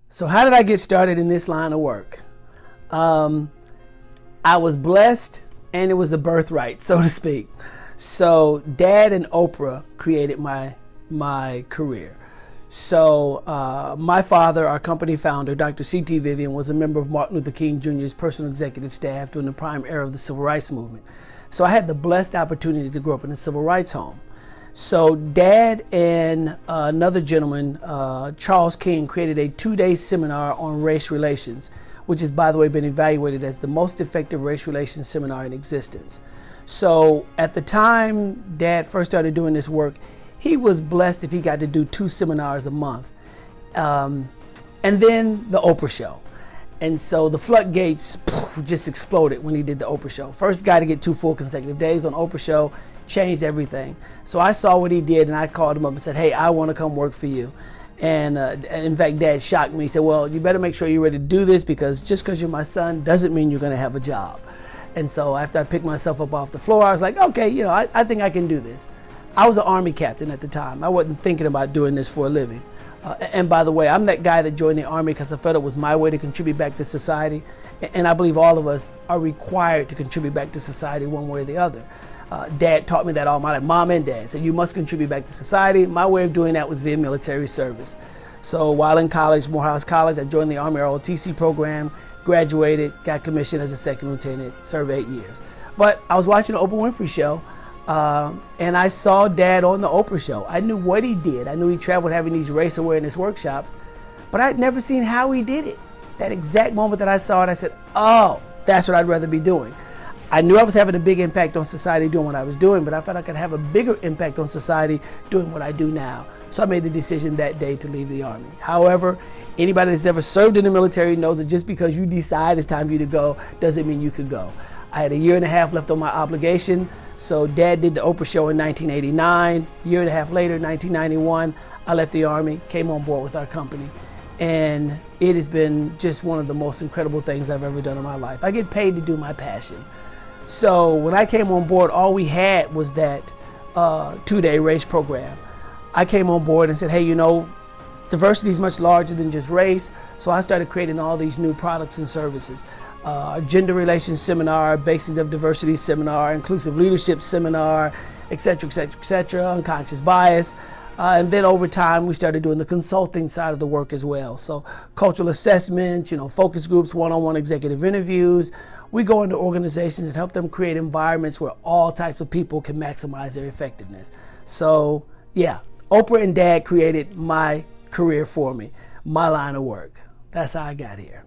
So how did I get started in this line of work? I was blessed, and it was a birthright, so to speak. So Dad and Oprah created my career. So my father, our company founder, Dr. C.T. Vivian, was a member of Martin Luther King Jr.'s personal executive staff during the prime era of the Civil Rights Movement. So I had the blessed opportunity to grow up in a civil rights home. So Dad and another gentleman, Charles King, created a 2-day seminar on race relations, which has, by the way, been evaluated as the most effective race relations seminar in existence. So at the time Dad first started doing this work, he was blessed if he got to do 2 seminars a month. And then the Oprah show. And so the floodgates just exploded when he did the Oprah show. First guy to get 2 full consecutive days on Oprah show, changed everything. So I saw what he did, and I called him up and said, hey, I want to come work for you. And in fact, Dad shocked me. He said, well, you better make sure you're ready to do this, because just because you're my son doesn't mean you're going to have a job. And so after I picked myself up off the floor, I was like, okay, I think I can do this. I was an Army captain at the time. I wasn't thinking about doing this for a living. And by the way, I'm that guy that joined the Army because I felt it was my way to contribute back to society. And I believe all of us are required to contribute back to society one way or the other. Dad taught me that all my life. Mom and Dad said, you must contribute back to society. My way of doing that was via military service. So while in college, Morehouse College, I joined the Army ROTC program, graduated, got commissioned as a second lieutenant, served 8 years. But I was watching the Oprah Winfrey show, and I saw Dad on the Oprah show. I knew what he did. I knew he traveled having these race awareness workshops, but I'd never seen how he did it. That exact moment that I saw it, I said, oh, that's what I'd rather be doing. I knew I was having a big impact on society doing what I was doing, but I felt I could have a bigger impact on society doing what I do now. So I made the decision that day to leave the Army. However, anybody that's ever served in the military knows that just because you decide it's time for you to go doesn't mean you could go. I had 1.5 years left on my obligation, so Dad did the Oprah show in 1989. 1.5 years later, 1991, I left the Army, came on board with our company. And it has been just one of the most incredible things I've ever done in my life. I get paid to do my passion. So when I came on board, all we had was that 2-day race program. I came on board and said, hey, diversity is much larger than just race. So I started creating all these new products and services. Gender relations seminar, basis of diversity seminar, inclusive leadership seminar, et cetera, et cetera, et cetera, unconscious bias. And then over time, we started doing the consulting side of the work as well. So cultural assessments, focus groups, one-on-one executive interviews. We go into organizations and help them create environments where all types of people can maximize their effectiveness. So yeah, Oprah and Dad created my career for me, my line of work. That's how I got here.